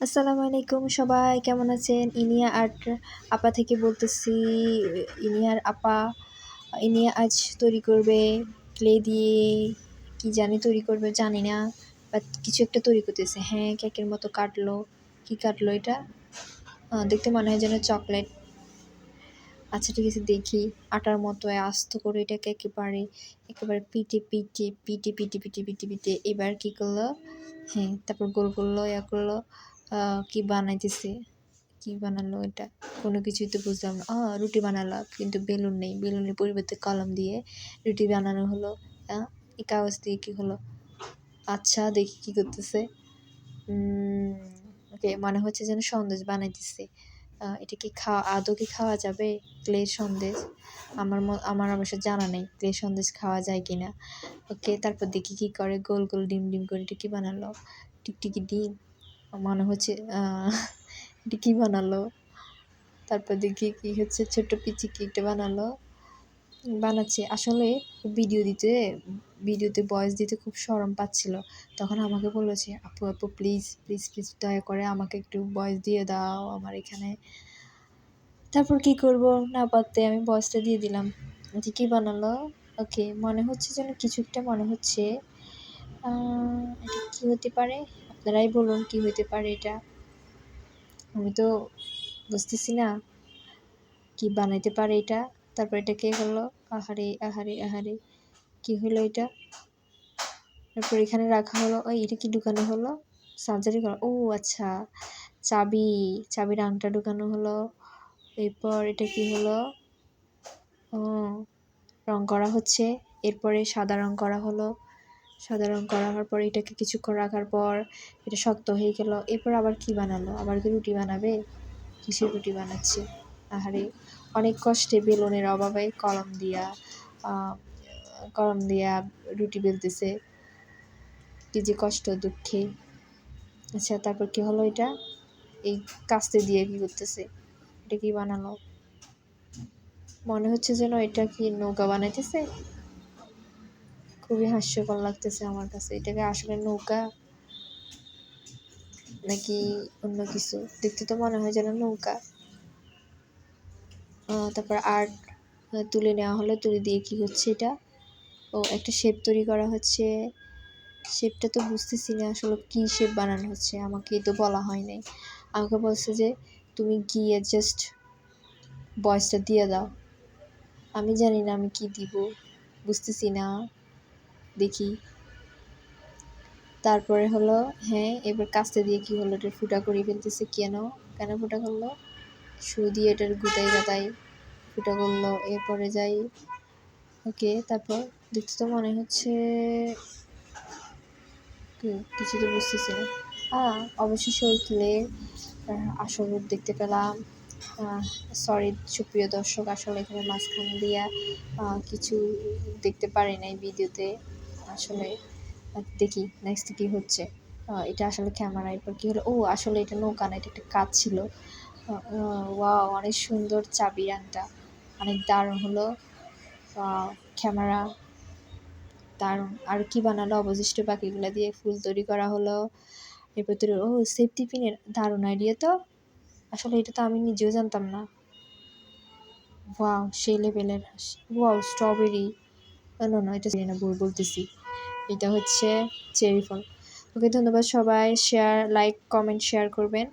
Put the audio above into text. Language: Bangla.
আসসালামু আলাইকুম সবাই কেমন আছেন? ইনিয়া আর্ট আপা থেকে বলতেছি। ইনিয়ার আপা ইনিয়া আজ তৈরি করবে ক্লে দিয়ে, কি জানি তৈরি করবে জানি না, বাট কিছু একটা তৈরি করতেছে। হ্যাঁ, কেকের মতো কাটলো। কি কাটলো এটা? দেখতে মনে হয় যেন চকলেট। আচ্ছা ঠিক আছে, দেখি। আটার মতো আস্ত করে এটাকে একেবারে পিটে এবার কি করলো? হ্যাঁ, তারপর গোল করলো, করলো। কি বানাইতেছে? কি বানালো এটা? কোনো কিছুই তো বুঝলাম না। রুটি বানালো, কিন্তু বেলুন নেই। বেলুনের পরিবর্তে কলম দিয়ে রুটি বানানো হলো। এই কাগজ দিয়ে কি হলো? আচ্ছা, দেখি কি করতেছে। ওকে, মনে হচ্ছে যেন সন্দেশ বানাইতেছে। এটা কি আদৌ কি খাওয়া যাবে? ক্লে সন্দেশ? আমার অবশ্য জানা নেই ক্লে সন্দেশ খাওয়া যায় কিনা। ওকে, তারপর দেখি কি করে। গোল গোল ডিম করে এটা কি বানালো? টিকটিকি ডিম মনে হচ্ছে। এটা কি বানালো? তারপর দেখি কি হচ্ছে, ছোট্ট পিচি কি একটা বানাচ্ছে। আসলে ভিডিওতে ভয়েস দিতে খুব শরম পাচ্ছিল। তখন আমাকে বলেছে, আপু আপু প্লিজ প্লিজ প্লিজ দয়া করে আমাকে একটু ভয়েস দিয়ে দাও আমার এখানে। তারপর কি করব, না পারতে আমি ভয়েসটা দিয়ে দিলাম। যে কী বানালো? ওকে, মনে হচ্ছে যেন কিছু একটা মনে হচ্ছে। এটা কী হতে পারে? আপনারাই বলুন কী হতে পারে এটা। আমি তো বুঝতেছি না কি বানাইতে পারে এটা। তারপর এটা কে হলো? আহারে আহারে আহারে, কি হলো এটা? তারপর এখানে রাখা হলো। এটা কি ঢুকানো হলো? সার্জারি করা। ও আচ্ছা, চাবির আংটা ঢুকানো হলো। এরপর এটা কি হলো? ও, রং করা হচ্ছে। এরপরে সাদা রং করা হলো। সাদা রং করা হওয়ার পর এটাকে কিছুক্ষণ রাখার পর এটা শক্ত হয়ে গেল। এরপর আবার কি বানালো? আবার কি রুটি বানাবে? কিসের রুটি বানাচ্ছে? আহারে, অনেক কষ্টে বেলুনের অভাবে কলম দিয়া রুটি বেলতেছে। কি যে কষ্ট, দুঃখে। আচ্ছা, তারপর কি হলো এটা? এই কাস্তে দিয়ে কি করতেছে? এটা কি বানালো? মনে হচ্ছে যেন এটা কি নৌকা বানাইতেছে। খুবই হাস্যকর লাগতেছে আমার কাছে। এটাকে আসলে নৌকা নাকি অন্য কিছু? দেখতে তো মনে হয় যেন নৌকা। তারপর আর্ট তুলে নেওয়া হলো। তুলে দিয়ে কি হচ্ছে এটা? একটা শেপ তৈরি করা হচ্ছে। শেপটা তো বুঝতেছি না আসলে কি শেপ বানানো হচ্ছে। আমাকে তো বলা হয় নাই। আমাকে বলছে যে তুমি গিয়ে জাস্ট ভয়েসটা দিয়ে দাও। আমি জানি না আমি কি দিব, বুঝতেছি না। দেখি। তারপরে হলো, হ্যাঁ, এবার কাস্তে দিয়ে কি হলো? এটা ফুটা করে ফেলতেছে। কেন ফুটা করলো? শুরু দিয়ে এটার গুতাই গাতাই ফুটা করলো। এরপরে যাই। ওকে, তারপর দেখতে তো মনে হচ্ছে কিছু তো বুঝতেছি না। অবশেষে ওই ক্লে আসল রূপ দেখতে পেলাম। সরি সুপ্রিয় দর্শক, আসলে এখানে মাঝখান দিয়া কিছু দেখতে পারি নাই ভিডিওতে। আসলে দেখি নেক্সট কী হচ্ছে। এটা আসলে ক্যামেরা। এরপর কী হলো? আসলে এটা নৌকা না, এটা একটা কাজ ছিল। ওয়াও, অনেক সুন্দর চাবির আংটা, অনেক দারুণ হলো। ক্যামেরা দারুণ। আর কি বানালো? অবশিষ্ট বাকিগুলো দিয়ে ফুল তৈরি করা হলো। এরপর তৈরি সেফটি পিনের দারুণ আইডিয়া তো। আসলে এটা তো আমি নিজেও জানতাম না। ওয়াও, সেই লেভেলের। Wow, strawberry. না এটা না, ভুল বলতেছি। এটা হচ্ছে চেরি ফল। ওকে, ধন্যবাদ সবাই। লাইক কমেন্ট শেয়ার করবেন।